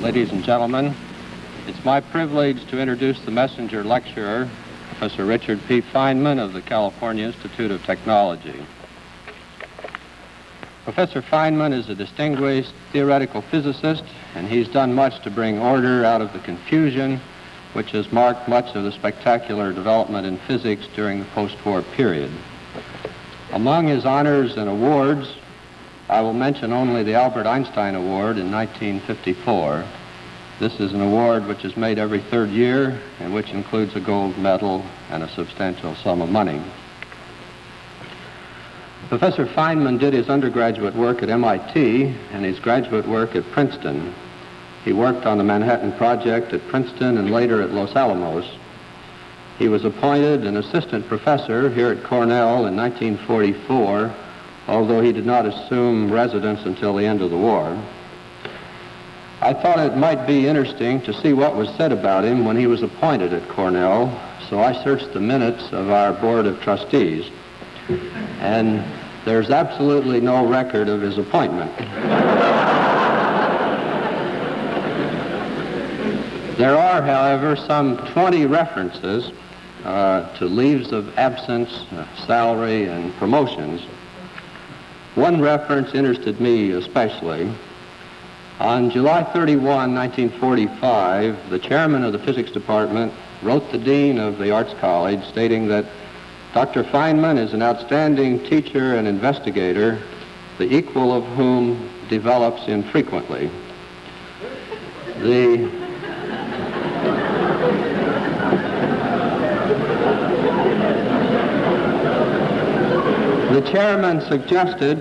Ladies and gentlemen, it's my privilege to introduce the messenger lecturer, Professor Richard P. Feynman of the California Institute of Technology. Professor Feynman is a distinguished theoretical physicist, and he's done much to bring order out of the confusion which has marked much of the spectacular development in physics during the post-war period. Among his honors and awards, I will mention only the Albert Einstein Award in 1954. This is an award which is made every third year and which includes a gold medal and a substantial sum of money. Professor Feynman did his undergraduate work at MIT and his graduate work at Princeton. He worked on the Manhattan Project at Princeton and later at Los Alamos. He was appointed an assistant professor here at Cornell in 1944, although he did not assume residence until the end of the war. I thought it might be interesting to see what was said about him when he was appointed at Cornell, so I searched the minutes of our Board of Trustees, and there's absolutely no record of his appointment. There are, however, some 20 references to leaves of absence, salary, and promotions. One reference interested me especially. On July 31, 1945, the chairman of the physics department wrote the dean of the Arts College stating that Dr. Feynman is an outstanding teacher and investigator, the equal of whom develops infrequently. The chairman suggested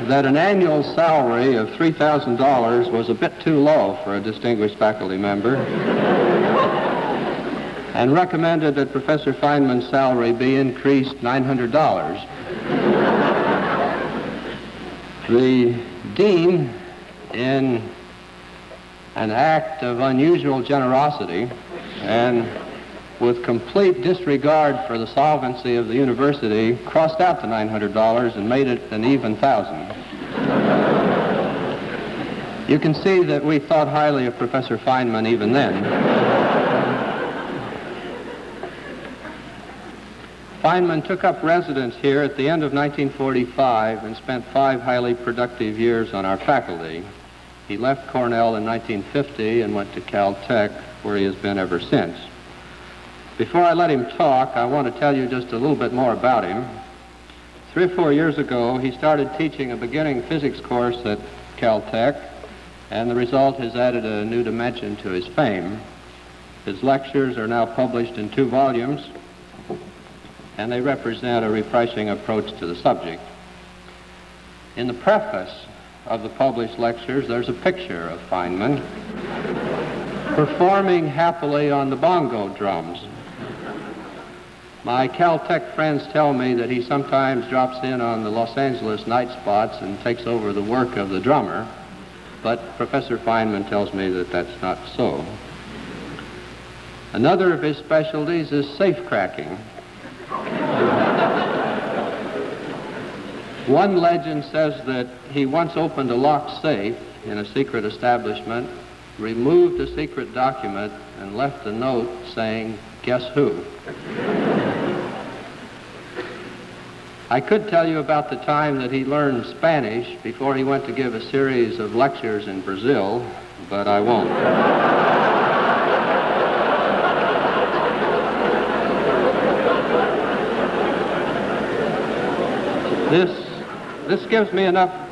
that an annual salary of $3,000 was a bit too low for a distinguished faculty member and recommended that Professor Feynman's salary be increased $900. The dean, in an act of unusual generosity and with complete disregard for the solvency of the university, crossed out the $900 and made it an even $1,000. You can see that we thought highly of Professor Feynman even then. Feynman took up residence here at the end of 1945 and spent 5 highly productive years on our faculty. He left Cornell in 1950 and went to Caltech, where he has been ever since. Before I let him talk, I want to tell you just a little bit more about him. 3 or 4 years ago, he started teaching a beginning physics course at Caltech, and the result has added a new dimension to his fame. His lectures are now published in 2 volumes, and they represent a refreshing approach to the subject. In the preface of the published lectures, there's a picture of Feynman performing happily on the bongo drums. My Caltech friends tell me that he sometimes drops in on the Los Angeles night spots and takes over the work of the drummer, but Professor Feynman tells me that that's not so. Another of his specialties is safe cracking. One legend says that he once opened a locked safe in a secret establishment, removed a secret document, and left a note saying, "Guess who?" I could tell you about the time that he learned Spanish before he went to give a series of lectures in Brazil, but I won't.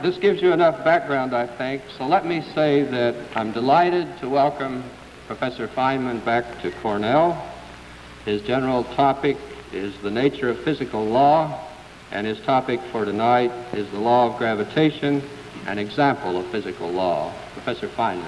This gives you enough background, I think, so let me say that I'm delighted to welcome Professor Feynman back to Cornell. His general topic is the nature of physical law, and his topic for tonight is the law of gravitation, an example of physical law. Professor Feynman.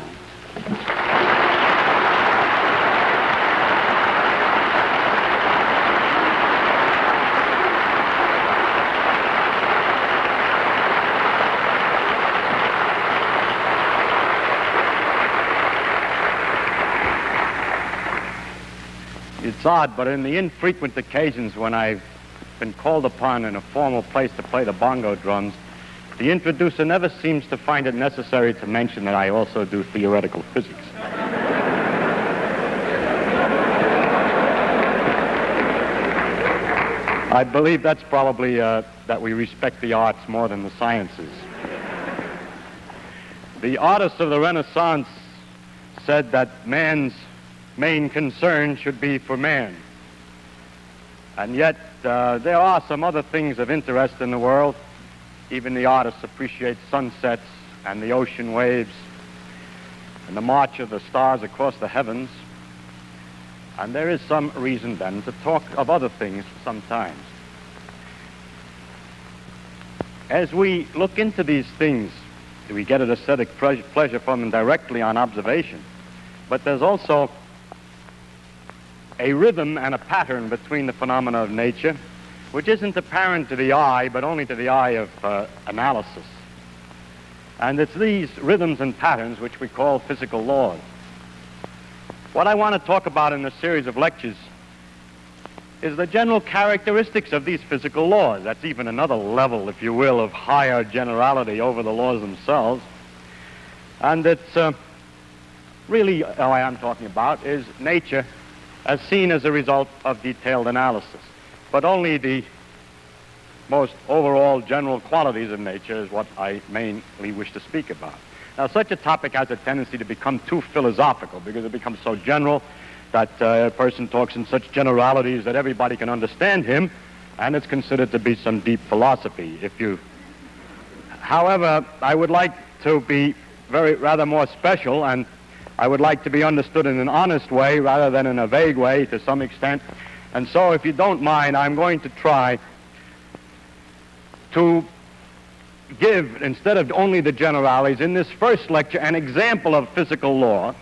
It's odd, but in the infrequent occasions when I've been called upon in a formal place to play the bongo drums, the introducer never seems to find it necessary to mention that I also do theoretical physics. I believe that's probably that we respect the arts more than the sciences. The artists of the Renaissance said that man's main concern should be for man. And yet, there are some other things of interest in the world. Even the artists appreciate sunsets and the ocean waves and the march of the stars across the heavens. And there is some reason then to talk of other things sometimes. As we look into these things, we get an aesthetic pleasure from them directly on observation. But there's also a rhythm and a pattern between the phenomena of nature, which isn't apparent to the eye, but only to the eye of analysis. And it's these rhythms and patterns which we call physical laws. What I want to talk about in this series of lectures is the general characteristics of these physical laws. That's even another level, if you will, of higher generality over the laws themselves. And it's really, all I'm talking about is nature as seen as a result of detailed analysis. But only the most overall general qualities of nature is what I mainly wish to speak about. Now, such a topic has a tendency to become too philosophical because it becomes so general that a person talks in such generalities that everybody can understand him, and it's considered to be some deep philosophy. However, I would like to be rather more special, and I would like to be understood in an honest way rather than in a vague way to some extent. And so, if you don't mind, I'm going to try to give, instead of only the generalities, in this first lecture, an example of physical law,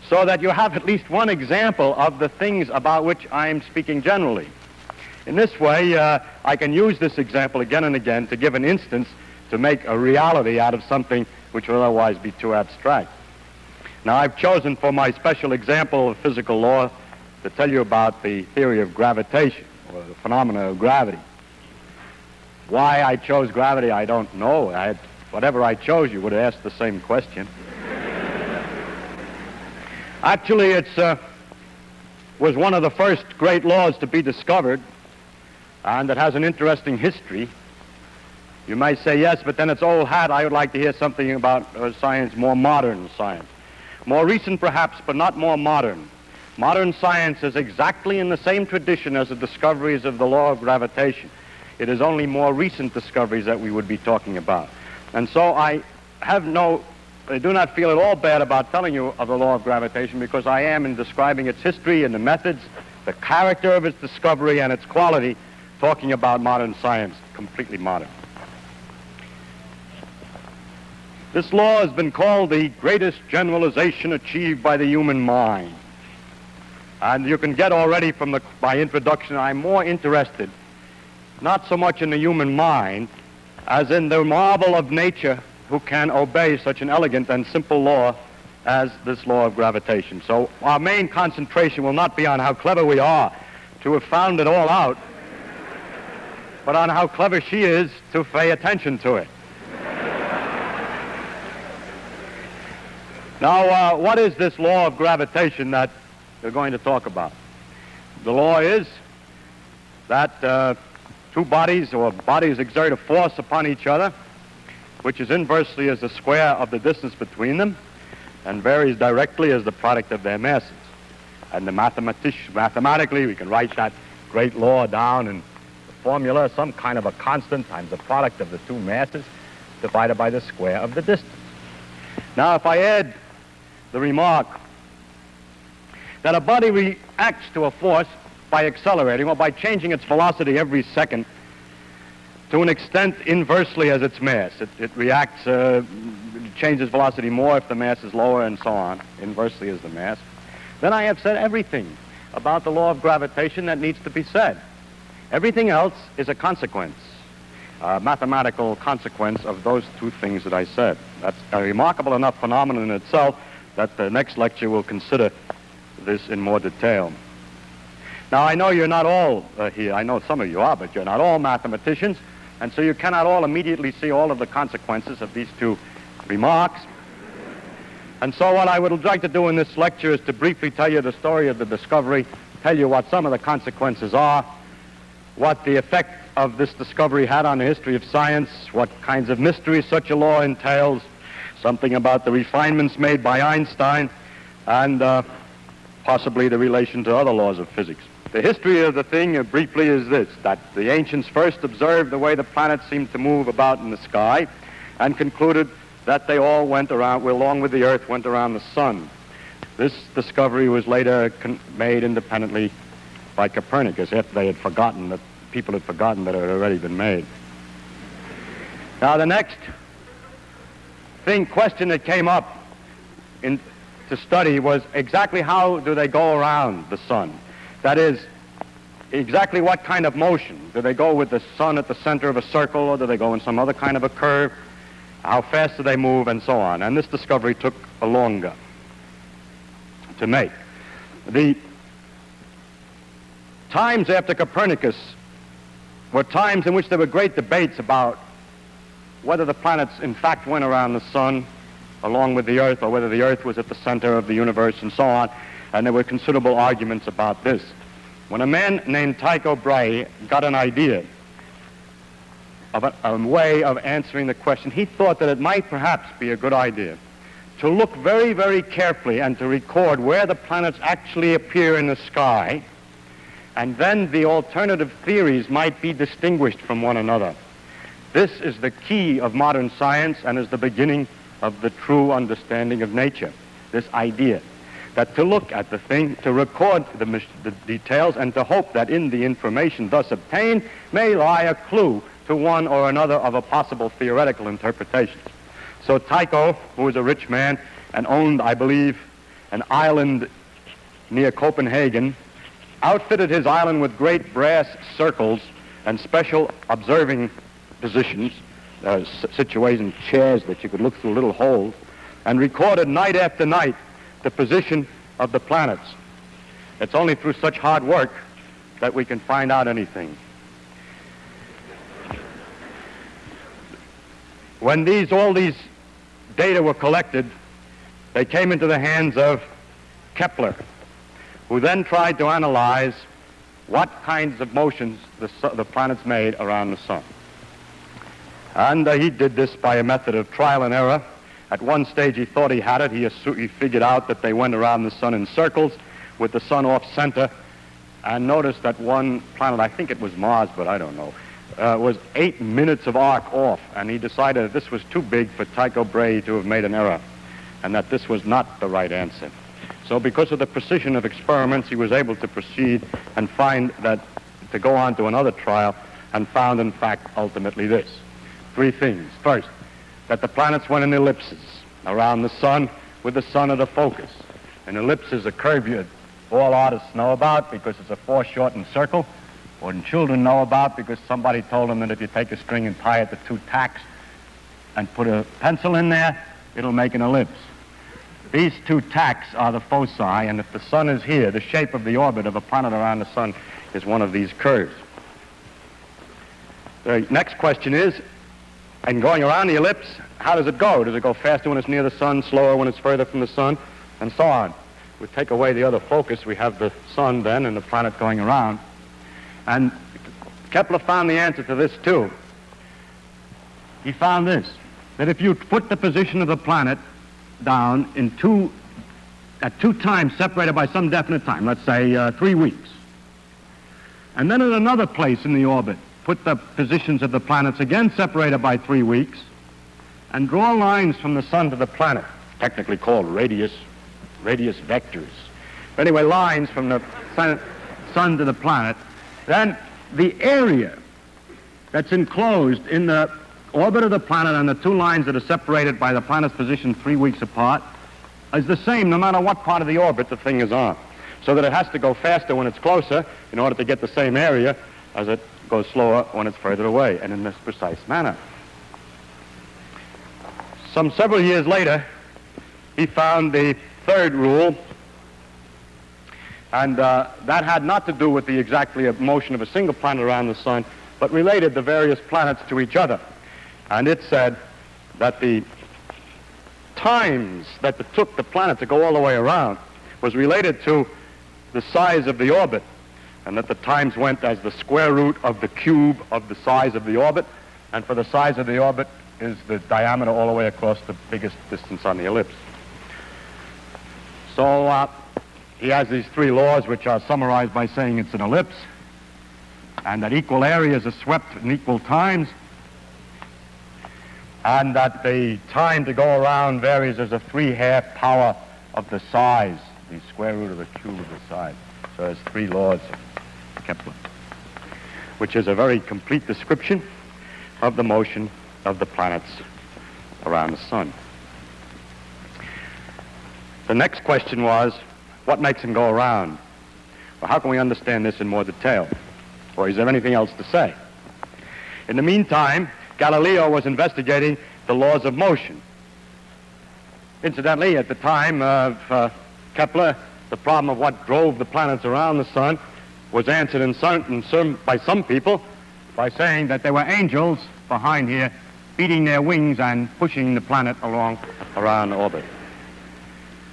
so that you have at least one example of the things about which I'm speaking generally. In this way, I can use this example again and again to give an instance to make a reality out of something which would otherwise be too abstract. Now, I've chosen for my special example of physical law to tell you about the theory of gravitation, or the phenomena of gravity. Why I chose gravity, I don't know. Whatever I chose, you would have asked the same question. Actually, it was one of the first great laws to be discovered, and it has an interesting history. You might say, yes, but then it's old hat. I would like to hear something about science, more modern science. More recent, perhaps, but not more modern. Modern science is exactly in the same tradition as the discoveries of the law of gravitation. It is only more recent discoveries that we would be talking about. And so I do not feel at all bad about telling you of the law of gravitation, because I am, in describing its history and the methods, the character of its discovery and its quality, talking about modern science, completely modern. This law has been called the greatest generalization achieved by the human mind. And you can get already from my introduction, I'm more interested not so much in the human mind as in the marvel of nature who can obey such an elegant and simple law as this law of gravitation. So our main concentration will not be on how clever we are to have found it all out, but on how clever she is to pay attention to it. Now, what is this law of gravitation that we're going to talk about? The law is that two bodies or bodies exert a force upon each other, which is inversely as the square of the distance between them and varies directly as the product of their masses. And mathematically, we can write that great law down in the formula, some kind of a constant times the product of the two masses divided by the square of the distance. Now, if I add the remark that a body reacts to a force by accelerating or by changing its velocity every second to an extent inversely as its mass. It reacts, changes velocity more if the mass is lower and so on, inversely as the mass. Then I have said everything about the law of gravitation that needs to be said. Everything else is a consequence, a mathematical consequence of those two things that I said. That's a remarkable enough phenomenon in itself that the next lecture will consider this in more detail. Now, I know you're not all here. I know some of you are, but you're not all mathematicians, And so you cannot all immediately see all of the consequences of these two remarks. And so what I would like to do in this lecture is to briefly tell you the story of the discovery, tell you what some of the consequences are, what the effect of this discovery had on the history of science, what kinds of mysteries such a law entails, something about the refinements made by Einstein, and possibly the relation to other laws of physics. The history of the thing, briefly, is this, that the ancients first observed the way the planets seemed to move about in the sky and concluded that they all went around, along with the Earth, went around the sun. This discovery was later made independently by Copernicus after they had forgotten that, people had forgotten that it had already been made. Now the next question that came up to study was exactly how do they go around the sun? That is, exactly what kind of motion? Do they go with the sun at the center of a circle, or do they go in some other kind of a curve? How fast do they move, and so on? And this discovery took a longer to make. The times after Copernicus were times in which there were great debates about whether the planets in fact went around the sun along with the Earth, or whether the Earth was at the center of the universe, and so on. And there were considerable arguments about this. When a man named Tycho Brahe got an idea of a way of answering the question, he thought that it might perhaps be a good idea to look very, very carefully and to record where the planets actually appear in the sky, and then the alternative theories might be distinguished from one another. This is the key of modern science and is the beginning of the true understanding of nature, this idea that to look at the thing, to record the details, and to hope that in the information thus obtained may lie a clue to one or another of a possible theoretical interpretations. So Tycho, who was a rich man and owned, I believe, an island near Copenhagen, outfitted his island with great brass circles and special observing positions, situation chairs that you could look through little holes, and recorded night after night the position of the planets. It's only through such hard work that we can find out anything. When all these data were collected, they came into the hands of Kepler, who then tried to analyze what kinds of motions the planets made around the sun. And he did this by a method of trial and error. At one stage he thought he had it. He figured out that they went around the sun in circles with the sun off center, and noticed that one planet, I think it was Mars, but I don't know, was 8 minutes of arc off, and he decided that this was too big for Tycho Brahe to have made an error, and that this was not the right answer. So because of the precision of experiments, he was able to proceed and to go on to another trial, and found, in fact, ultimately this. 3 things. First, that the planets went in ellipses around the sun with the sun at a focus. An ellipse is a curve all artists know about because it's a foreshortened circle, or children know about because somebody told them that if you take a string and tie it to 2 tacks and put a pencil in there, it'll make an ellipse. These 2 tacks are the foci, and if the sun is here, the shape of the orbit of a planet around the sun is one of these curves. The next question is, and going around the ellipse, how does it go? Does it go faster when it's near the sun, slower when it's further from the sun, and so on? We take away the other focus, we have the sun then and the planet going around. And Kepler found the answer to this too. He found this, that if you put the position of the planet down at 2 times separated by some definite time, let's say 3 weeks, and then at another place in the orbit, put the positions of the planets again separated by 3 weeks, and draw lines from the sun to the planet, technically called radius vectors. But anyway, lines from the sun to the planet, then the area that's enclosed in the orbit of the planet and the 2 lines that are separated by the planet's position 3 weeks apart is the same no matter what part of the orbit the thing is on. So that it has to go faster when it's closer in order to get the same area as it goes slower when it's further away, and in this precise manner. Some several years later, he found the 3rd rule, and that had not to do with the exactly motion of a single planet around the sun, but but related the various planets to each other. And it said that the times that it took the planet to go all the way around was related to the size of the orbit, and that the times went as the square root of the cube of the size of the orbit, and for the size of the orbit is the diameter all the way across the biggest distance on the ellipse. So he has these three laws, which are summarized by saying it's an ellipse, and that equal areas are swept in equal times, and that the time to go around varies as a 3/2 power of the size, the square root of the cube of the size. So there's three laws of Kepler, which is a very complete description of the motion of the planets around the sun. The next question was, what makes them go around? Well, how can we understand this in more detail? Or is there anything else to say? In the meantime, Galileo was investigating the laws of motion. Incidentally, at the time of Kepler, the problem of what drove the planets around the sun was answered by some people by saying that there were angels behind here beating their wings and pushing the planet along around orbit.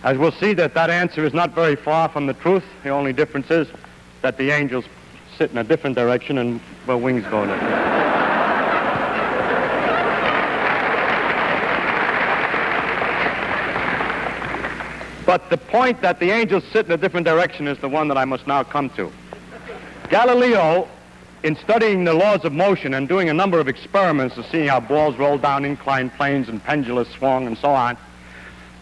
As we'll see, that answer is not very far from the truth. The only difference is that the angels sit in a different direction and the wings go in a different direction. But the point that the angels sit in a different direction is the one that I must now come to. Galileo, in studying the laws of motion and doing a number of experiments to see how balls roll down inclined planes and pendulums swung and so on,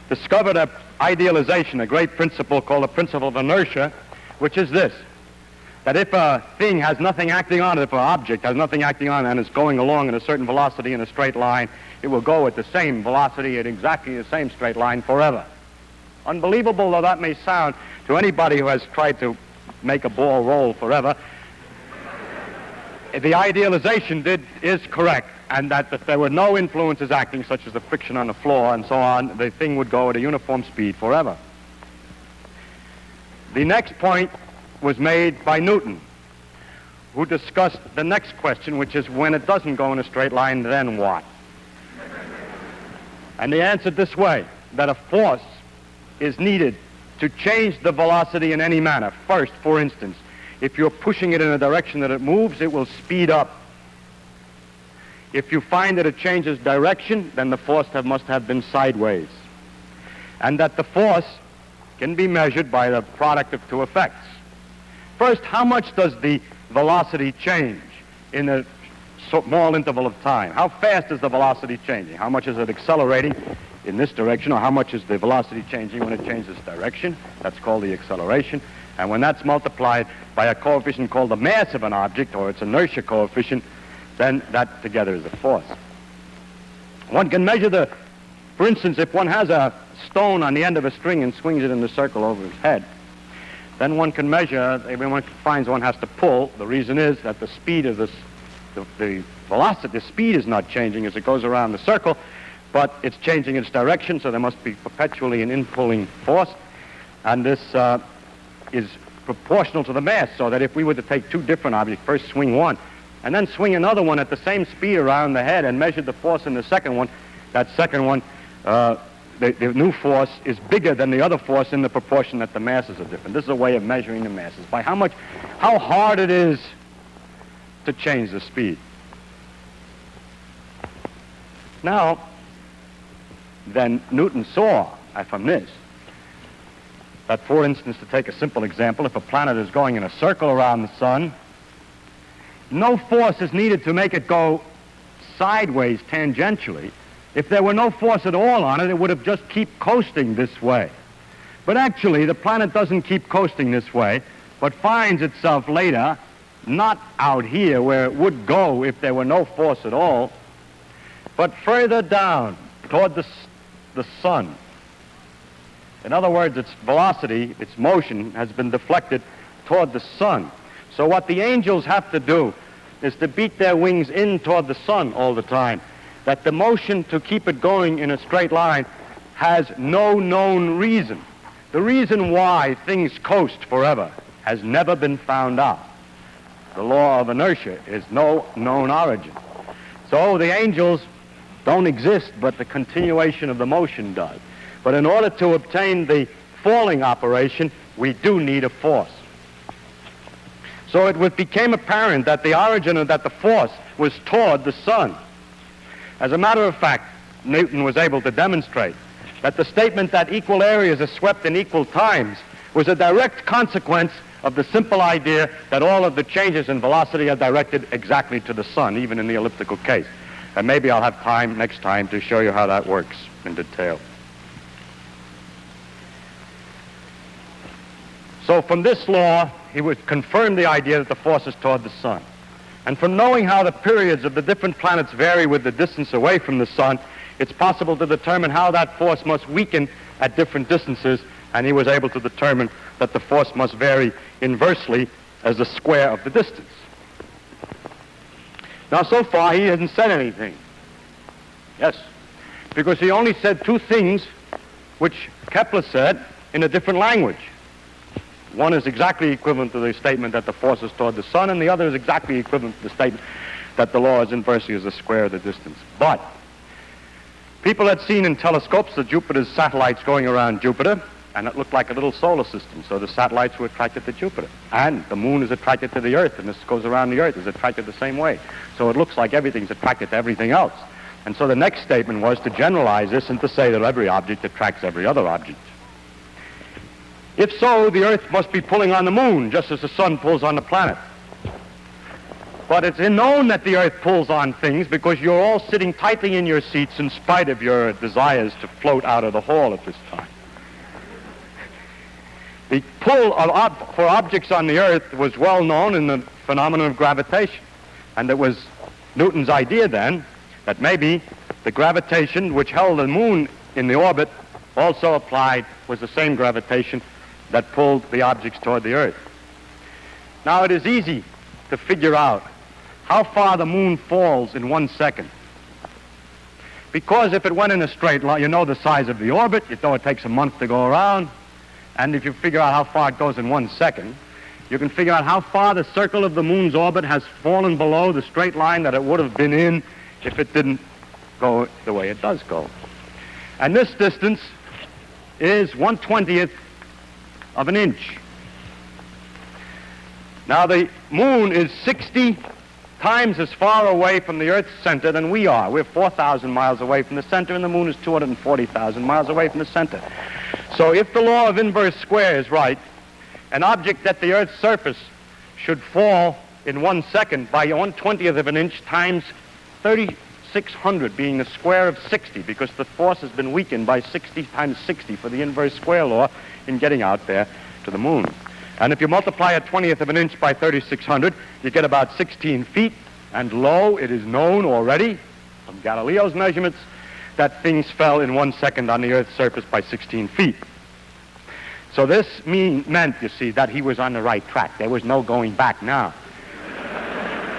discovered an idealization, a great principle called the principle of inertia, which is this: that if a thing has nothing acting on it, if an object has nothing acting on it and is going along at a certain velocity in a straight line, it will go at the same velocity at exactly the same straight line forever. Unbelievable though that may sound to anybody who has tried to make a ball roll forever, the idealization is correct, and that if there were no influences acting, such as the friction on the floor and so on, the thing would go at a uniform speed forever. The next point was made by Newton, who discussed the next question, which is, when it doesn't go in a straight line, then what? And he answered this way, that a force is needed to change the velocity in any manner. First, for instance, if you're pushing it in a direction that it moves, it will speed up. If you find that it changes direction, then the force must have been sideways. And that the force can be measured by the product of two effects. First, how much does the velocity change in a small interval of time? How fast is the velocity changing? How much is it accelerating in this direction, or how much is the velocity changing when it changes direction? That's called the acceleration. And when that's multiplied by a coefficient called the mass of an object, or its inertia coefficient, then that together is the force. One can measure for instance, if one has a stone on the end of a string and swings it in a circle over his head, then one can measure, when one finds one has to pull, the reason is that the speed of the velocity, the speed is not changing as it goes around the circle, but it's changing its direction, so there must be perpetually an in-pulling force, and this is proportional to the mass, so that if we were to take two different objects, first swing one, and then swing another one at the same speed around the head and measure the force in the second one, that second one, the new force is bigger than the other force in the proportion that the masses are different. This is a way of measuring the masses, by how hard it is to change the speed. Now, then Newton saw from this that, for instance, to take a simple example, if a planet is going in a circle around the sun, no force is needed to make it go sideways tangentially. If there were no force at all on it, it would have just keep coasting this way. But actually, the planet doesn't keep coasting this way, but finds itself later not out here where it would go if there were no force at all, but further down toward the sun. In other words, its velocity, its motion, has been deflected toward the sun. So what the angels have to do is to beat their wings in toward the sun all the time, that the motion to keep it going in a straight line has no known reason. The reason why things coast forever has never been found out. the law of inertia is no known origin. So the angels don't exist, but the continuation of the motion does. But in order to obtain the falling operation, we do need a force. So it became apparent that the origin of that the force was toward the sun. As a matter of fact, Newton was able to demonstrate that the statement that equal areas are swept in equal times was a direct consequence of the simple idea that all of the changes in velocity are directed exactly to the sun, even in the elliptical case. And maybe I'll have time next time to show you how that works in detail. So from this law, he would confirm the idea that the force is toward the sun. And from knowing how the periods of the different planets vary with the distance away from the sun, it's possible to determine how that force must weaken at different distances, and he was able to determine that the force must vary inversely as the square of the distance. Now, so far, he hasn't said anything. Yes, because he only said two things which Kepler said in a different language. One is exactly equivalent to the statement that the force is toward the sun, and the other is exactly equivalent to the statement that the law is inversely as the square of the distance. But people had seen in telescopes the Jupiter's satellites going around Jupiter, and it looked like a little solar system, so the satellites were attracted to Jupiter. And the moon is attracted to the Earth, and this goes around the Earth, is attracted the same way. So it looks like everything's attracted to everything else. And so the next statement was to generalize this and to say that every object attracts every other object. If so, the Earth must be pulling on the moon, just as the sun pulls on the planet. But it's known that the Earth pulls on things because you're all sitting tightly in your seats in spite of your desires to float out of the hall at this time. The pull for objects on the Earth was well known in the phenomenon of gravitation. And it was Newton's idea then that maybe the gravitation which held the moon in the orbit also applied was the same gravitation that pulled the objects toward the Earth. Now, it is easy to figure out how far the moon falls in 1 second. Because if it went in a straight line, you know the size of the orbit, you know it takes a month to go around, and if you figure out how far it goes in 1 second, you can figure out how far the circle of the moon's orbit has fallen below the straight line that it would have been in if it didn't go the way it does go. And this distance is 1/20th of an inch. Now, the moon is 60 times as far away from the Earth's center than we are. We're 4,000 miles away from the center, and the moon is 240,000 miles away from the center. So if the law of inverse square is right, an object at the Earth's surface should fall in 1 second by 1/20th of an inch times 3,600, being the square of 60, because the force has been weakened by 60 times 60 for the inverse square law in getting out there to the moon. And if you multiply a 20th of an inch by 3,600, you get about 16 feet. And lo, it is known already from Galileo's measurements that things fell in 1 second on the Earth's surface by 16 feet. So this meant, you see, that he was on the right track. There was no going back now.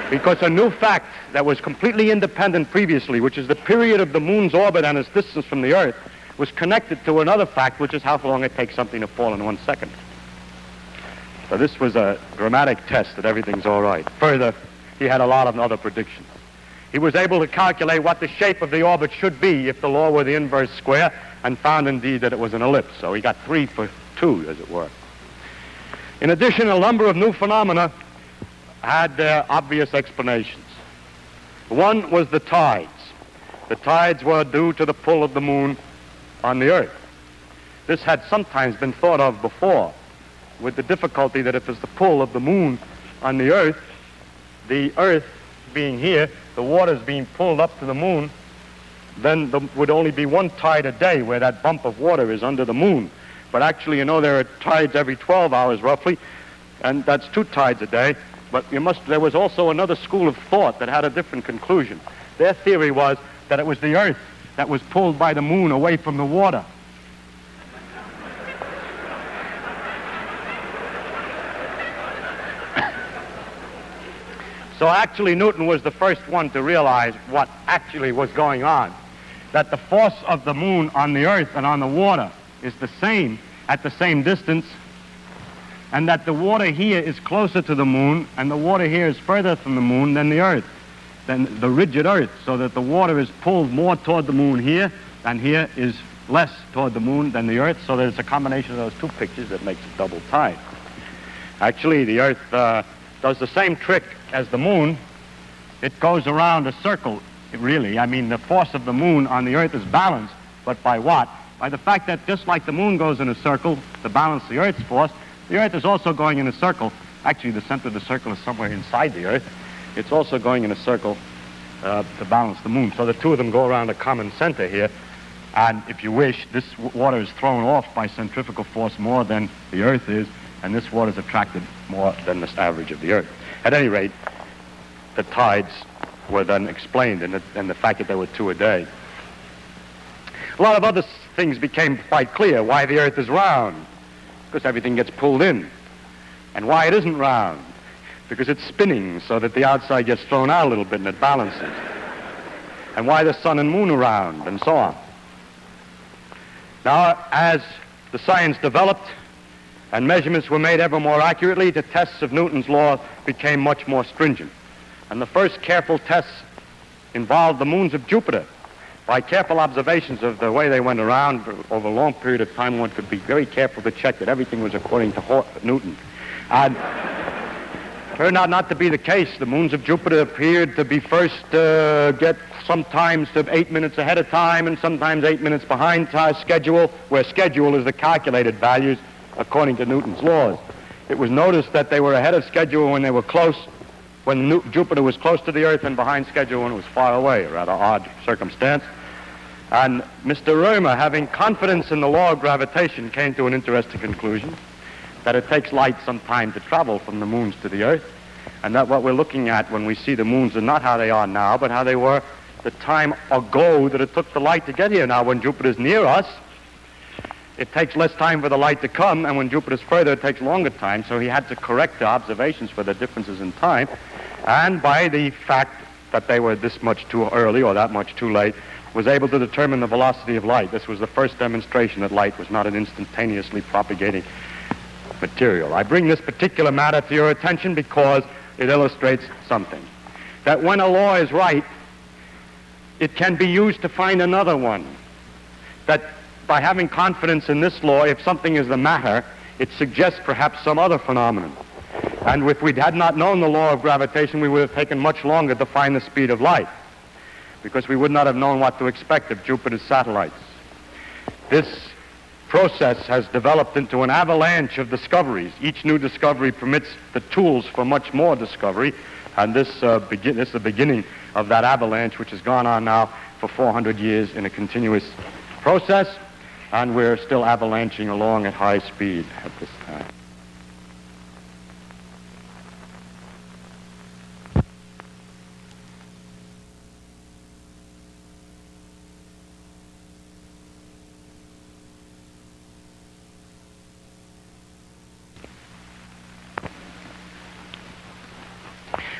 Because a new fact that was completely independent previously, which is the period of the moon's orbit and its distance from the Earth, was connected to another fact, which is how long it takes something to fall in 1 second. So this was a dramatic test that everything's all right. Further, he had a lot of other predictions. He was able to calculate what the shape of the orbit should be if the law were the inverse square, and found indeed that it was an ellipse. So he got 3 for 2, as it were. In addition, a number of new phenomena had their obvious explanations. One was the tides. The tides were due to the pull of the moon on the Earth. This had sometimes been thought of before, with the difficulty that if it's the pull of the moon on the Earth being here, the water's being pulled up to the moon, then there would only be one tide a day where that bump of water is under the moon. But actually, you know, there are tides every 12 hours roughly, and that's 2 tides a day. But there was also another school of thought that had a different conclusion. Their theory was that it was the Earth that was pulled by the moon away from the water. So actually, Newton was the first one to realize what actually was going on, that the force of the moon on the Earth and on the water is the same at the same distance and that the water here is closer to the moon, and the water here is further from the moon than the Earth, than the rigid Earth, so that the water is pulled more toward the moon here, and here is less toward the moon than the Earth, so that it's a combination of those two pictures that makes a double tide. Actually, the Earth does the same trick as the moon. It goes around a circle, really. I mean, the force of the moon on the Earth is balanced, but by what? By the fact that just like the moon goes in a circle to balance the Earth's force, the Earth is also going in a circle. Actually, the center of the circle is somewhere inside the Earth. It's also going in a circle to balance the moon. So the two of them go around a common center here. And if you wish, this water is thrown off by centrifugal force more than the Earth is, and this water is attracted more than the average of the Earth. At any rate, the tides were then explained in the fact that there were 2 a day. A lot of other things became quite clear. Why the Earth is round, because everything gets pulled in. And why it isn't round, because it's spinning so that the outside gets thrown out a little bit and it balances. And why the sun and moon are round, and so on. Now, as the science developed and measurements were made ever more accurately, the tests of Newton's law became much more stringent. And the first careful tests involved the moons of Jupiter. By careful observations of the way they went around over a long period of time, one could be very careful to check that everything was according to Newton. And turned out not to be the case. The moons of Jupiter appeared to be first get sometimes to 8 minutes ahead of time and sometimes 8 minutes behind schedule, where schedule is the calculated values according to Newton's laws. It was noticed that they were ahead of schedule when they were close, when Jupiter was close to the Earth, and behind schedule when it was far away, a rather odd circumstance. And Mr. Römer, having confidence in the law of gravitation, came to an interesting conclusion, that it takes light some time to travel from the moons to the Earth, and that what we're looking at when we see the moons are not how they are now, but how they were the time ago that it took the light to get here. Now, when Jupiter's near us, it takes less time for the light to come, and when Jupiter's further, it takes longer time, so he had to correct the observations for the differences in time, and by the fact that they were this much too early or that much too late, was able to determine the velocity of light. This was the first demonstration that light was not an instantaneously propagating material. I bring this particular matter to your attention because it illustrates something. That when a law is right, it can be used to find another one. That by having confidence in this law, if something is the matter, it suggests perhaps some other phenomenon. And if we had not known the law of gravitation, we would have taken much longer to find the speed of light, because we would not have known what to expect of Jupiter's satellites. This process has developed into an avalanche of discoveries. Each new discovery permits the tools for much more discovery, and this is the beginning of that avalanche, which has gone on now for 400 years in a continuous process, and we're still avalanching along at high speed at this time.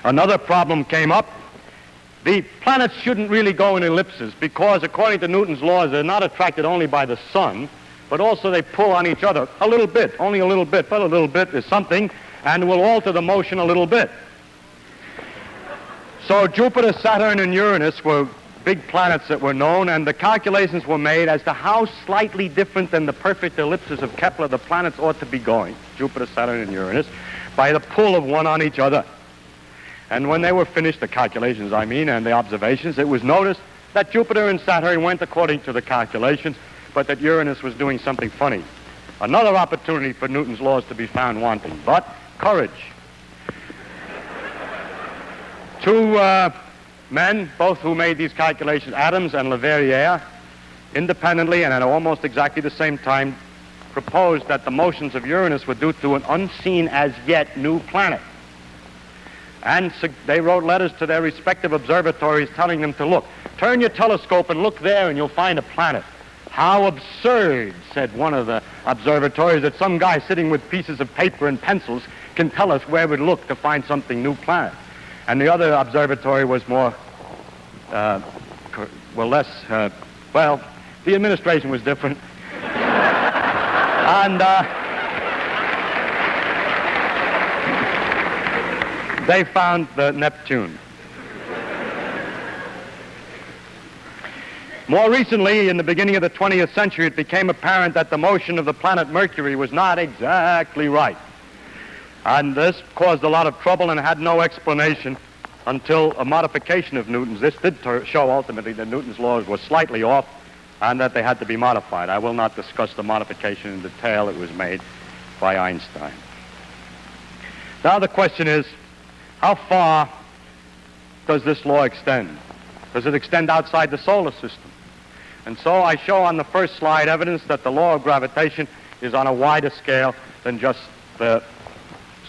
Another problem came up. The planets shouldn't really go in ellipses because, according to Newton's laws, they're not attracted only by the sun, but also they pull on each other a little bit, only a little bit, but a little bit is something, and will alter the motion a little bit. So Jupiter, Saturn, and Uranus were big planets that were known, and the calculations were made as to how slightly different than the perfect ellipses of Kepler the planets ought to be going, Jupiter, Saturn, and Uranus, by the pull of one on each other. And when they were finished, the calculations, and the observations, it was noticed that Jupiter and Saturn went according to the calculations, but that Uranus was doing something funny. Another opportunity for Newton's laws to be found wanting, but courage. Two men, both who made these calculations, Adams and Leverrier, independently and at almost exactly the same time, proposed that the motions of Uranus were due to an unseen as yet new planet. And they wrote letters to their respective observatories telling them to look. Turn your telescope and look there and you'll find a planet. How absurd, said one of the observatories, that some guy sitting with pieces of paper and pencils can tell us where we'd look to find something new planet. And the other observatory was more, the administration was different. And they found the Neptune. More recently, in the beginning of the 20th century, it became apparent that the motion of the planet Mercury was not exactly right. And this caused a lot of trouble and had no explanation until a modification of Newton's. This did show ultimately that Newton's laws were slightly off and that they had to be modified. I will not discuss the modification in detail. It was made by Einstein. Now the question is, how far does this law extend? Does it extend outside the solar system? And so I show on the first slide evidence that the law of gravitation is on a wider scale than just the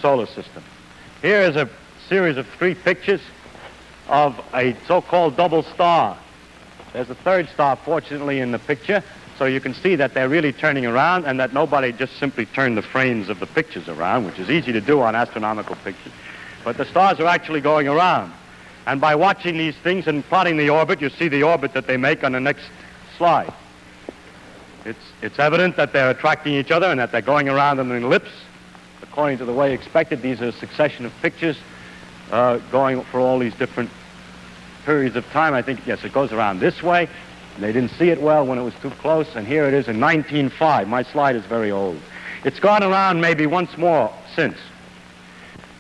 solar system. Here is a series of 3 pictures of a so-called double star. There's a third star, fortunately, in the picture, so you can see that they're really turning around and that nobody just simply turned the frames of the pictures around, which is easy to do on astronomical pictures. But the stars are actually going around. And by watching these things and plotting the orbit, you see the orbit that they make on the next slide. It's evident that they're attracting each other and that they're going around in an ellipse. According to the way expected, these are a succession of pictures going for all these different periods of time. I think, yes, it goes around this way. They didn't see it well when it was too close, and here it is in 1905. My slide is very old. It's gone around maybe once more since.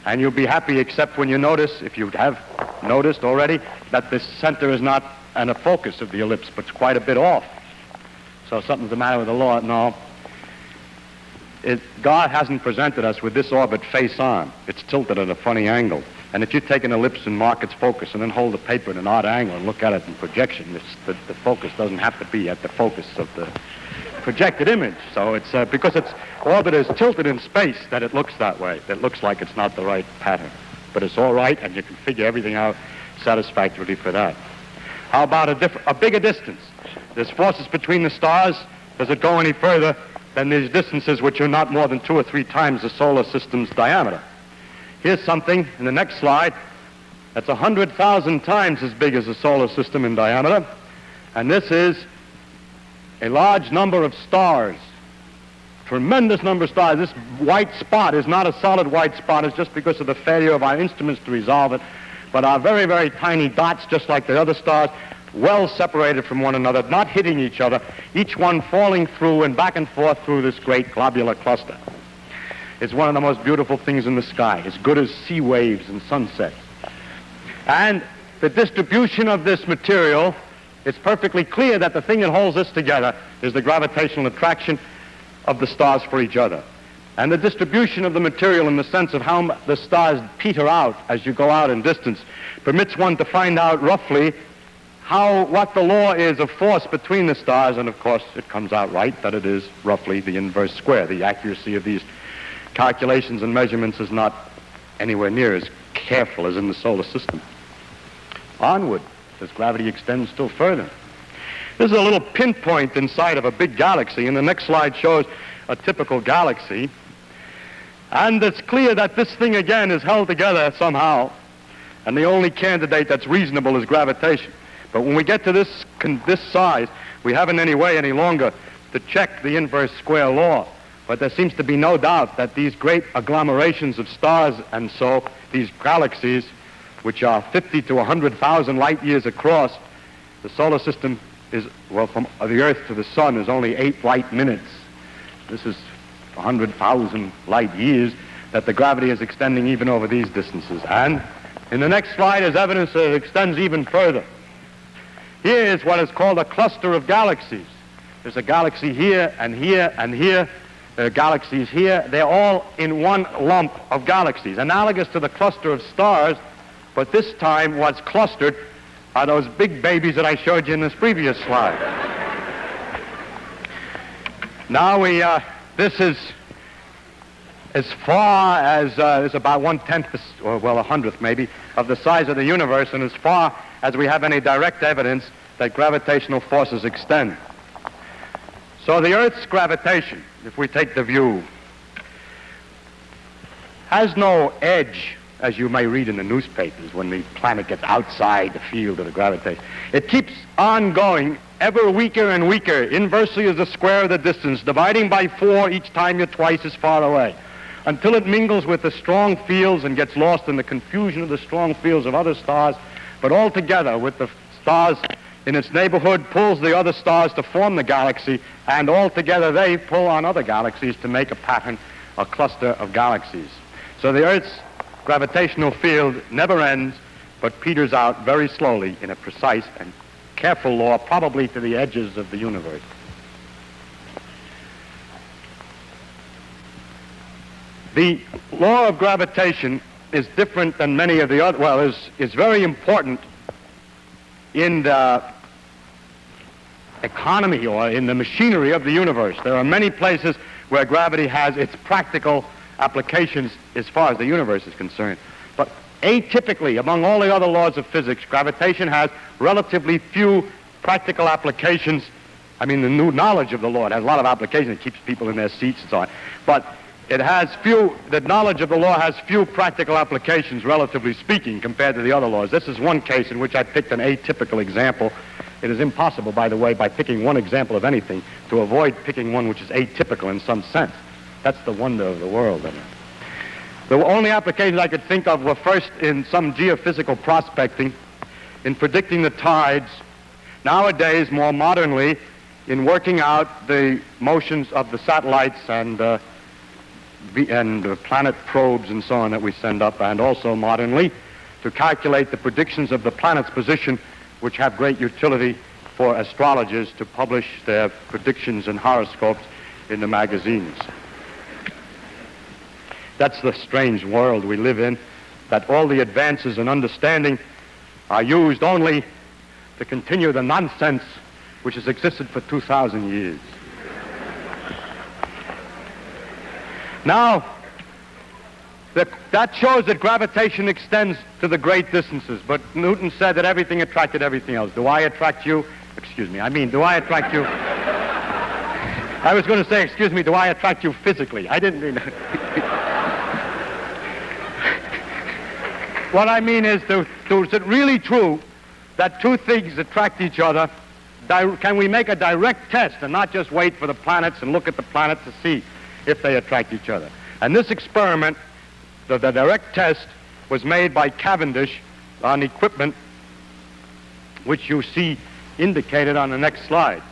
And you'll be happy except when you notice, if you have noticed already, that the center is not in a focus of the ellipse, but it's quite a bit off. So something's the matter with the law. No. God hasn't presented us with this orbit face on. It's tilted at a funny angle. And if you take an ellipse and mark its focus and then hold the paper at an odd angle and look at it in projection, the focus doesn't have to be at the focus of the projected image. So it's because its orbit is tilted in space that it looks that way. It looks like it's not the right pattern. But it's all right, and you can figure everything out satisfactorily for that. How about a bigger distance? There's forces between the stars. Does it go any further than these distances, which are not more than 2 or 3 times the solar system's diameter? Here's something in the next slide that's 100,000 times as big as the solar system in diameter, and this is a large number of stars, tremendous number of stars. This white spot is not a solid white spot. It's just because of the failure of our instruments to resolve it, but are very, very tiny dots, just like the other stars, well separated from one another, not hitting each other, each one falling through and back and forth through this great globular cluster. It's one of the most beautiful things in the sky, as good as sea waves and sunsets. And the distribution of this material, it's perfectly clear that the thing that holds this together is the gravitational attraction of the stars for each other. And the distribution of the material in the sense of how the stars peter out as you go out in distance permits one to find out roughly what the law is of force between the stars, and of course it comes out right that it is roughly the inverse square. The accuracy of these calculations and measurements is not anywhere near as careful as in the solar system. Onward, as gravity extends still further. This is a little pinpoint inside of a big galaxy, and the next slide shows a typical galaxy. And it's clear that this thing again is held together somehow, and the only candidate that's reasonable is gravitation. But when we get to this size, we haven't any way any longer to check the inverse square law. But there seems to be no doubt that these great agglomerations of stars and so, these galaxies, which are 50 to 100,000 light years across, the solar system is, well, from the Earth to the Sun is only 8 light minutes. This is 100,000 light years that the gravity is extending even over these distances. And in the next slide is evidence that it extends even further. Here is what is called a cluster of galaxies. There's a galaxy here and here and here. There are galaxies here. They're all in one lump of galaxies, analogous to the cluster of stars, but this time what's clustered are those big babies that I showed you in this previous slide. Now this is as far as, it's about 1/10, or well, 100th maybe, of the size of the universe, and as far as we have any direct evidence that gravitational forces extend. So the Earth's gravitation, if we take the view, has no edge, as you may read in the newspapers, when the planet gets outside the field of the gravitation. It keeps on going, ever weaker and weaker, inversely as the square of the distance, dividing by 4 each time you're twice as far away. until it mingles with the strong fields and gets lost in the confusion of the strong fields of other stars, but altogether with the stars in its neighborhood pulls the other stars to form the galaxy, and altogether they pull on other galaxies to make a pattern, a cluster of galaxies. So the Earth's gravitational field never ends, but peters out very slowly in a precise and careful law, probably to the edges of the universe. The law of gravitation is different than many of the other, well, is very important in the economy or in the machinery of the universe. There are many places where gravity has its practical applications as far as the universe is concerned. But atypically, among all the other laws of physics, gravitation has relatively few practical applications. I mean, the new knowledge of the law, it has a lot of applications. It keeps people in their seats and so on. But it has the knowledge of the law has few practical applications, relatively speaking, compared to the other laws. This is one case in which I picked an atypical example. It is impossible, by the way, by picking one example of anything, to avoid picking one which is atypical in some sense. That's the wonder of the world. The only applications I could think of were first in some geophysical prospecting, in predicting the tides, nowadays, more modernly, in working out the motions of the satellites and planet probes and so on that we send up, and also modernly to calculate the predictions of the planet's position, which have great utility for astrologers to publish their predictions and horoscopes in the magazines. That's the strange world we live in, that all the advances in understanding are used only to continue the nonsense which has existed for 2,000 years. Now, that shows that gravitation extends to the great distances, but Newton said that everything attracted everything else. Do I attract you? Do I attract you? I was going to say, excuse me, do I attract you physically? I didn't mean that. What I mean is, is it really true that two things attract each other? Can we make a direct test and not just wait for the planets and look at the planets to see if they attract each other? And this experiment, the direct test, was made by Cavendish on equipment which you see indicated on the next slide.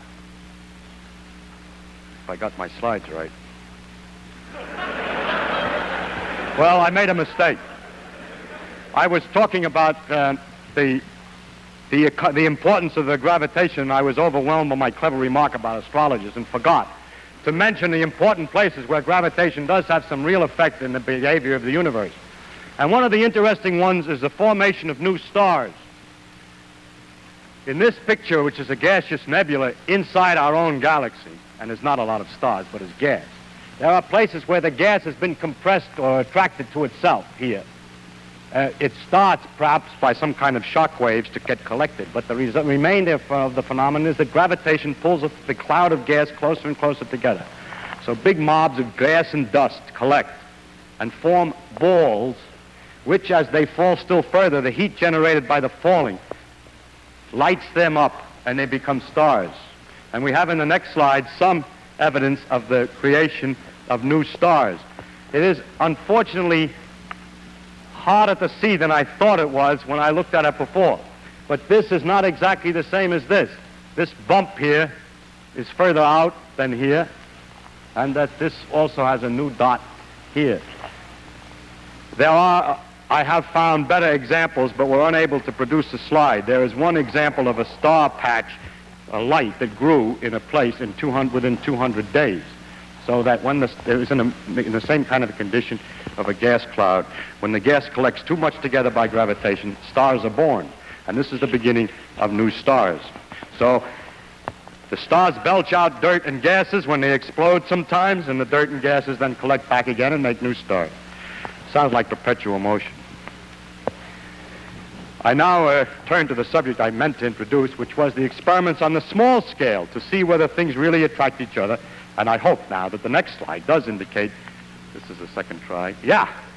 If I got my slides right. Well, I made a mistake. I was talking about the importance of the gravitation. I was overwhelmed by my clever remark about astrologers and forgot to mention the important places where gravitation does have some real effect in the behavior of the universe. And one of the interesting ones is the formation of new stars. In this picture, which is a gaseous nebula inside our own galaxy, and there's not a lot of stars, but it's gas, there are places where the gas has been compressed or attracted to itself here. It starts perhaps by some kind of shock waves to get collected, but the remainder of the phenomenon is that gravitation pulls the cloud of gas closer and closer together. So big mobs of gas and dust collect and form balls, which as they fall still further, the heat generated by the falling lights them up and they become stars. And we have in the next slide some evidence of the creation of new stars. It is unfortunately harder to see than I thought it was when I looked at it before. But this is not exactly the same as this. This bump here is further out than here, and that this also has a new dot here. I have found better examples, but we're unable to produce a slide. There is one example of a star patch, a light that grew in a place within 200 days. So that when it was in the same kind of a condition of a gas cloud, when the gas collects too much together by gravitation, stars are born. And this is the beginning of new stars. So the stars belch out dirt and gases when they explode sometimes, and the dirt and gases then collect back again and make new stars. Sounds like perpetual motion. I now turn to the subject I meant to introduce, which was the experiments on the small scale to see whether things really attract each other. And I hope now that the next slide does indicate, this is the second try,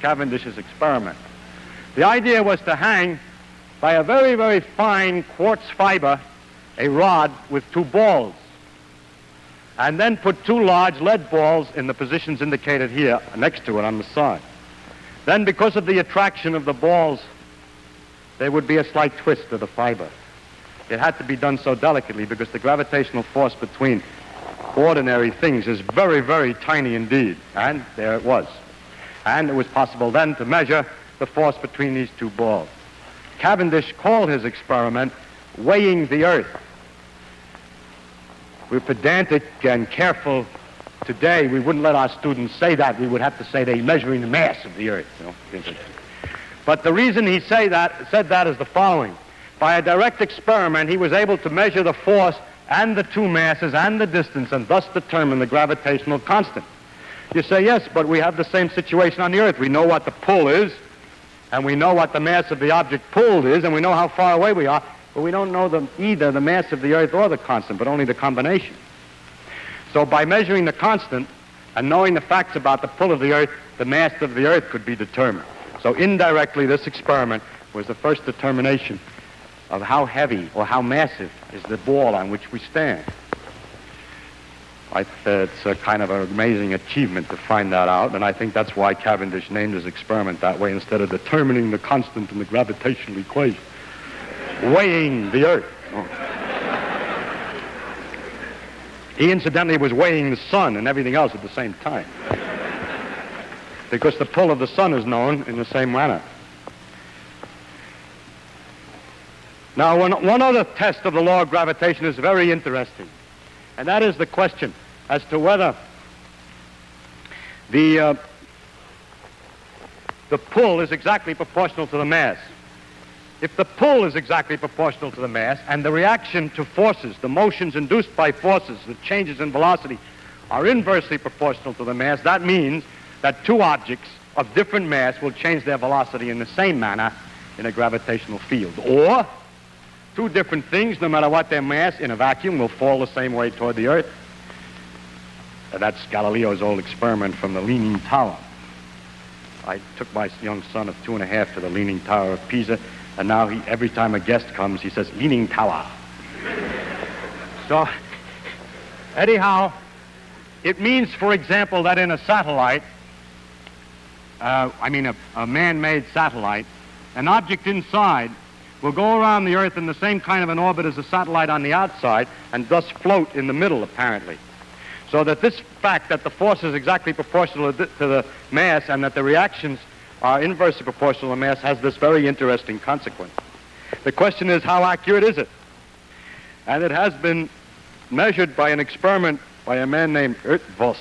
Cavendish's experiment. The idea was to hang by a very, very fine quartz fiber a rod with two balls. and then put two large lead balls in the positions indicated here next to it on the side. Then, because of the attraction of the balls, there would be a slight twist of the fiber. It had to be done so delicately because the gravitational force between ordinary things is very, very tiny indeed. And there it was. And it was possible then to measure the force between these two balls. Cavendish called his experiment weighing the Earth. We're pedantic and careful today. We wouldn't let our students say that. We would have to say they're measuring the mass of the Earth. You know? But the reason he said that is the following. By a direct experiment, he was able to measure the force and the two masses and the distance and thus determine the gravitational constant. You say, yes, but we have the same situation on the Earth. We know what the pull is, and we know what the mass of the object pulled is, and we know how far away we are, but we don't know either the mass of the Earth or the constant, but only the combination. So by measuring the constant and knowing the facts about the pull of the Earth, the mass of the Earth could be determined. So indirectly, this experiment was the first determination of how heavy or how massive is the ball on which we stand. It's a kind of an amazing achievement to find that out, and I think that's why Cavendish named his experiment that way instead of determining the constant in the gravitational equation. Weighing the Earth. He incidentally was weighing the sun and everything else at the same time. Because the pull of the sun is known in the same manner. Now, one other test of the law of gravitation is very interesting, and that is the question as to whether the pull is exactly proportional to the mass. If the pull is exactly proportional to the mass and the reaction to forces, the motions induced by forces, the changes in velocity, are inversely proportional to the mass, that means that two objects of different mass will change their velocity in the same manner in a gravitational field. Or two different things, no matter what their mass, in a vacuum, will fall the same way toward the Earth. And that's Galileo's old experiment from the Leaning Tower. I took my young son of 2.5 to the Leaning Tower of Pisa, and now every time a guest comes, he says, Leaning Tower. So, anyhow, it means, for example, that in a satellite, a man-made satellite, an object inside will go around the Earth in the same kind of an orbit as a satellite on the outside and thus float in the middle, apparently. So that this fact that the force is exactly proportional to the mass and that the reactions are inversely proportional to the mass has this very interesting consequence. The question is, how accurate is it? And it has been measured by an experiment by a man named Ertvos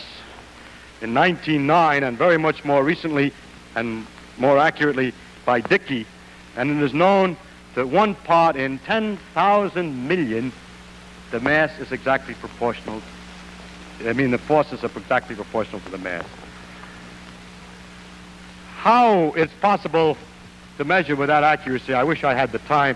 in 1909, and very much more recently and more accurately by Dickey, and it is known that 1 part in 10,000 million, the mass is exactly proportional. The forces are exactly proportional to the mass. How it's possible to measure with that accuracy, I wish I had the time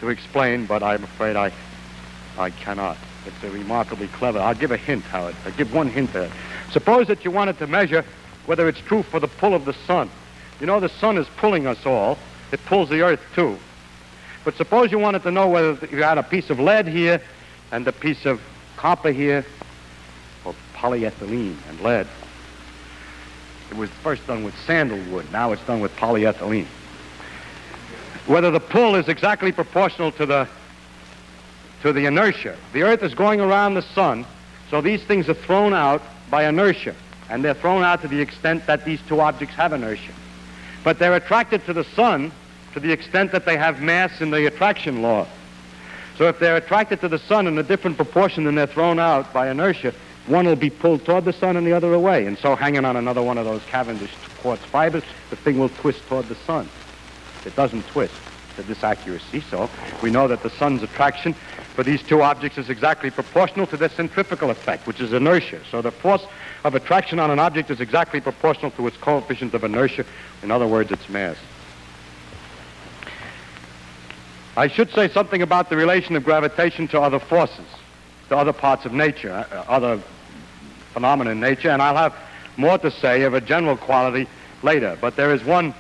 to explain, but I'm afraid I cannot. It's remarkably clever. I'll give a hint, Howard. I'll give one hint there. Suppose that you wanted to measure whether it's true for the pull of the sun. You know, the sun is pulling us all. It pulls the Earth, too. But suppose you wanted to know whether you had a piece of lead here and a piece of copper here, or polyethylene and lead. It was first done with sandalwood. Now it's done with polyethylene. Whether the pull is exactly proportional to the inertia. The Earth is going around the sun, so these things are thrown out by inertia, and they're thrown out to the extent that these two objects have inertia. But they're attracted to the sun to the extent that they have mass in the attraction law. So if they're attracted to the sun in a different proportion than they're thrown out by inertia, one will be pulled toward the sun and the other away. And so hanging on another one of those Cavendish quartz fibers, the thing will twist toward the sun. It doesn't twist to this accuracy, so we know that the sun's attraction for these two objects is exactly proportional to their centrifugal effect, which is inertia. So the force of attraction on an object is exactly proportional to its coefficient of inertia. In other words, its mass. I should say something about the relation of gravitation to other forces, to other parts of nature, other phenomena in nature, and I'll have more to say of a general quality later. But there is one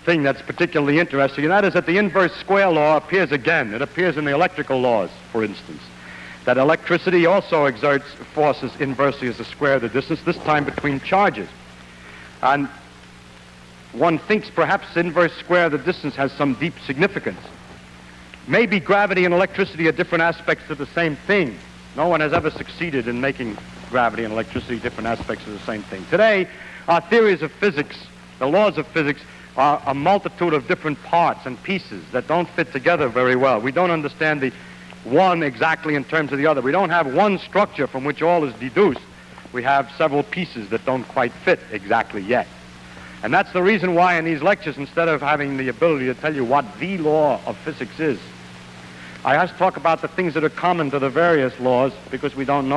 thing that's particularly interesting, and that is that the inverse square law appears again. It appears in the electrical laws, for instance. that electricity also exerts forces inversely as the square of the distance, this time between charges. And one thinks perhaps inverse square of the distance has some deep significance. Maybe gravity and electricity are different aspects of the same thing. No one has ever succeeded in making gravity and electricity different aspects of the same thing. Today, our theories of physics, the laws of physics, are a multitude of different parts and pieces that don't fit together very well. We don't understand the one exactly in terms of the other. We don't have one structure from which all is deduced. We have several pieces that don't quite fit exactly yet. And that's the reason why in these lectures, instead of having the ability to tell you what the law of physics is, I have to talk about the things that are common to the various laws, because we don't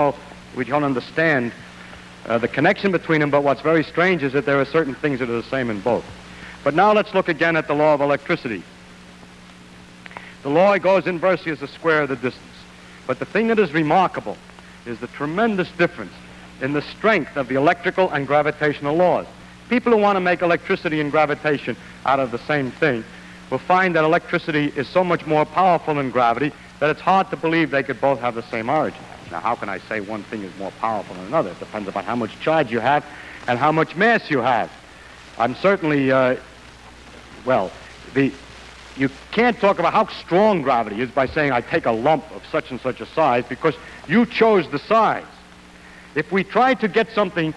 understand the connection between them. But what's very strange is that there are certain things that are the same in both. But now let's look again at the law of electricity. The law goes inversely as the square of the distance. But the thing that is remarkable is the tremendous difference in the strength of the electrical and gravitational laws. People who want to make electricity and gravitation out of the same thing will find that electricity is so much more powerful than gravity that it's hard to believe they could both have the same origin. Now, how can I say one thing is more powerful than another? It depends upon how much charge you have and how much mass you have. I'm certainly, you can't talk about how strong gravity is by saying I take a lump of such and such a size, because you chose the size. If we try to get something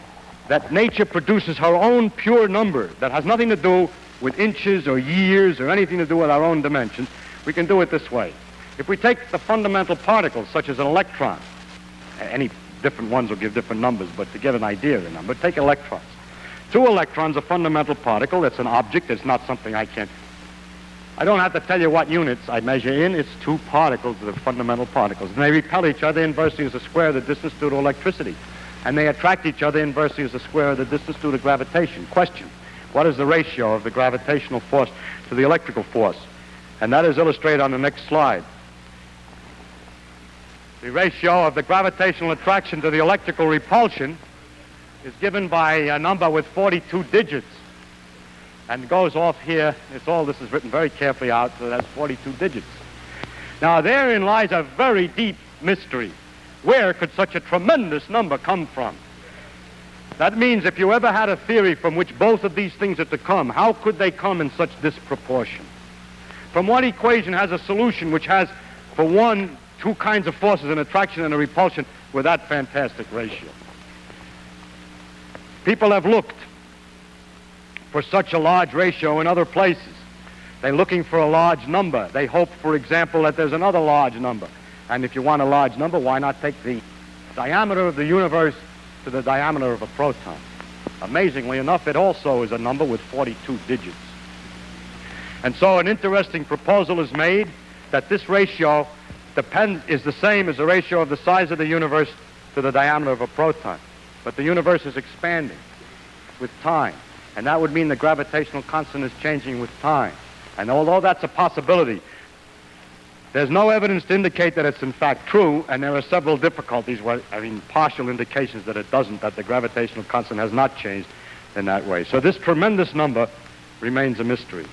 that nature produces her own pure number that has nothing to do with inches or years or anything to do with our own dimensions, we can do it this way. If we take the fundamental particles, such as an electron, any different ones will give different numbers, but to get an idea of the number, take electrons. 2 electrons, a fundamental particle. It's an object. It's not something I don't have to tell you what units I measure in. It's 2 particles that are fundamental particles. And they repel each other inversely as the square of the distance due to electricity. And they attract each other inversely as the square of the distance due to gravitation. Question: what is the ratio of the gravitational force to the electrical force? And that is illustrated on the next slide. The ratio of the gravitational attraction to the electrical repulsion is given by a number with 42 digits. And goes off here. This is written very carefully out, so that's 42 digits. Now, therein lies a very deep mystery. Where could such a tremendous number come from? That means if you ever had a theory from which both of these things are to come, how could they come in such disproportion? From what equation has a solution which has, for one, 2 kinds of forces, an attraction and a repulsion, with that fantastic ratio? People have looked for such a large ratio in other places. They're looking for a large number. They hope, for example, that there's another large number. And if you want a large number, why not take the diameter of the universe to the diameter of a proton? Amazingly enough, it also is a number with 42 digits. And so an interesting proposal is made that this ratio is the same as the ratio of the size of the universe to the diameter of a proton. But the universe is expanding with time. And that would mean the gravitational constant is changing with time. And although that's a possibility, there's no evidence to indicate that it's in fact true, and there are several difficulties, partial indications that it doesn't, that the gravitational constant has not changed in that way. So this tremendous number remains a mystery.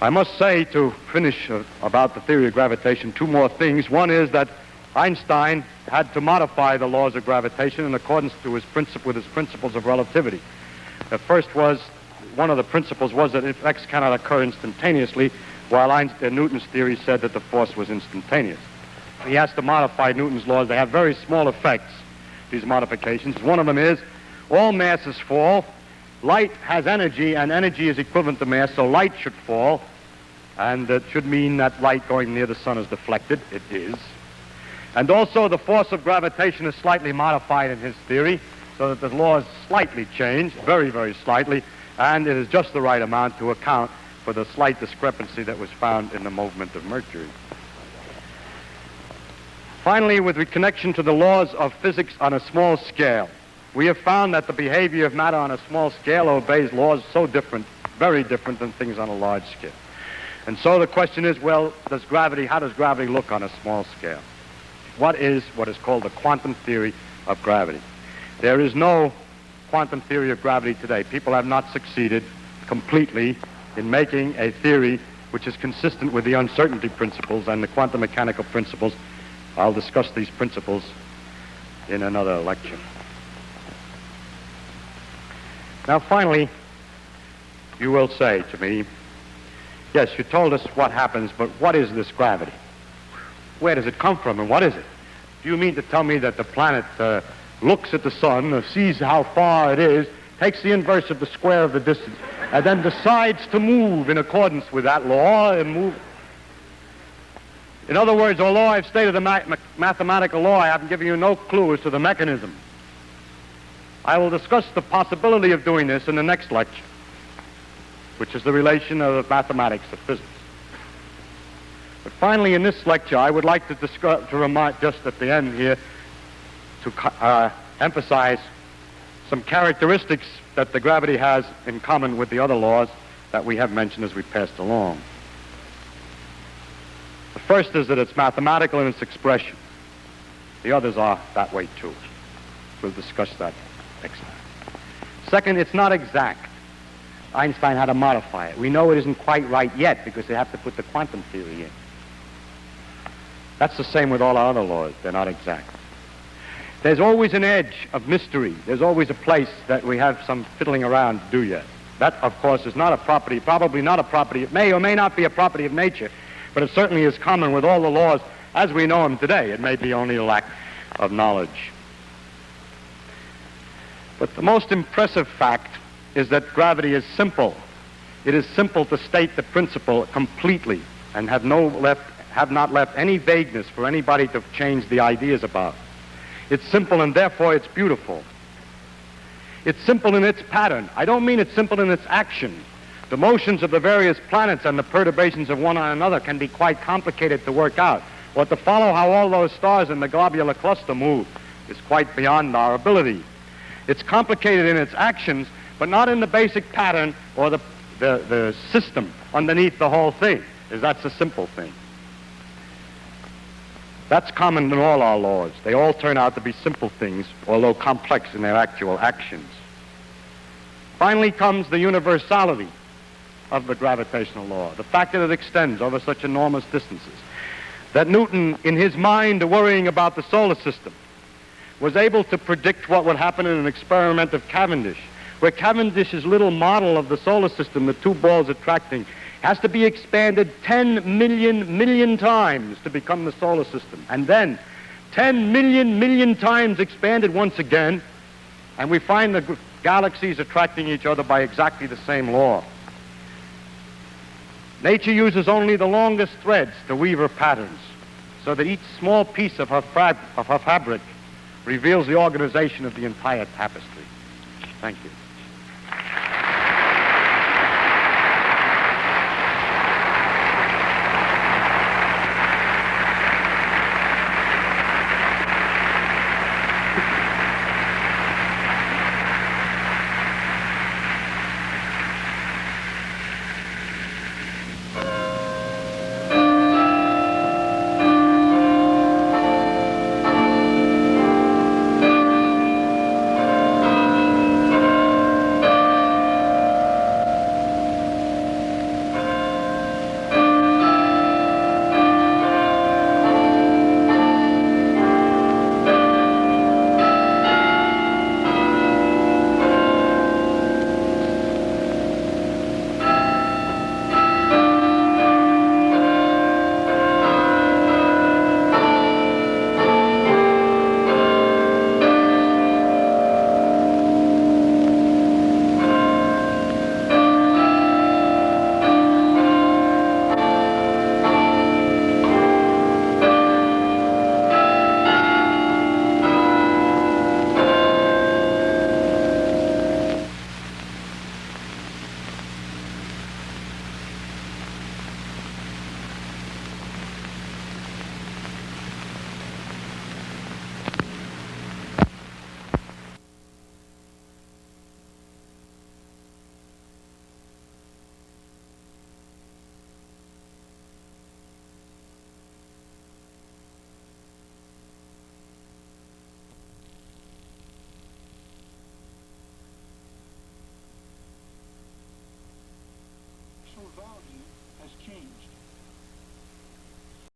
I must say, to finish about the theory of gravitation, 2 more things. One is that Einstein had to modify the laws of gravitation in accordance to with his principles of relativity. The first was, one of the principles was that effects cannot occur instantaneously, while Newton's theory said that the force was instantaneous. He has to modify Newton's laws. They have very small effects, these modifications. One of them is, all masses fall. Light has energy, and energy is equivalent to mass, so light should fall. And it should mean that light going near the sun is deflected. It is. And also the force of gravitation is slightly modified in his theory, so that the laws slightly change, very, very slightly, and it is just the right amount to account for the slight discrepancy that was found in the movement of Mercury. Finally, with connection to the laws of physics on a small scale, we have found that the behavior of matter on a small scale obeys laws so different, very different than things on a large scale. And so the question is, well, how does gravity look on a small scale? What is called the quantum theory of gravity? There is no quantum theory of gravity today. People have not succeeded completely in making a theory which is consistent with the uncertainty principles and the quantum mechanical principles. I'll discuss these principles in another lecture. Now, finally, you will say to me, yes, you told us what happens, but what is this gravity? Where does it come from, and what is it? Do you mean to tell me that the planet looks at the sun, sees how far it is, takes the inverse of the square of the distance, and then decides to move in accordance with that law and move? In other words, although I've stated a mathematical law, I haven't given you no clue as to the mechanism. I will discuss the possibility of doing this in the next lecture, which is the relation of mathematics to physics. But finally, in this lecture, I would like to remind, just at the end here, to emphasize some characteristics that the gravity has in common with the other laws that we have mentioned as we passed along. The first is that it's mathematical in its expression. The others are that way too. We'll discuss that next time. Second, it's not exact. Einstein had to modify it. We know it isn't quite right yet because they have to put the quantum theory in. That's the same with all our other laws. They're not exact. There's always an edge of mystery. There's always a place that we have some fiddling around to do yet. That, of course, is not a property, probably not a property. It may or may not be a property of nature, but it certainly is common with all the laws as we know them today. It may be only a lack of knowledge. But the most impressive fact is that gravity is simple. It is simple to state the principle completely and have not left any vagueness for anybody to change the ideas about. It's simple and therefore it's beautiful. It's simple in its pattern. I don't mean it's simple in its action. The motions of the various planets and the perturbations of one on another can be quite complicated to work out. Or to follow how all those stars in the globular cluster move is quite beyond our ability. It's complicated in its actions, but not in the basic pattern or the system underneath the whole thing, as that's a simple thing. That's common in all our laws. They all turn out to be simple things, although complex in their actual actions. Finally comes the universality of the gravitational law, the fact that it extends over such enormous distances. That Newton, in his mind worrying about the solar system, was able to predict what would happen in an experiment of Cavendish, where Cavendish's little model of the solar system, the two balls attracting, has to be expanded 10 million times to become the solar system. And then 10 million times expanded once again, and we find the galaxies attracting each other by exactly the same law. Nature uses only the longest threads to weave her patterns, so that each small piece of her fabric reveals the organization of the entire tapestry. Thank you.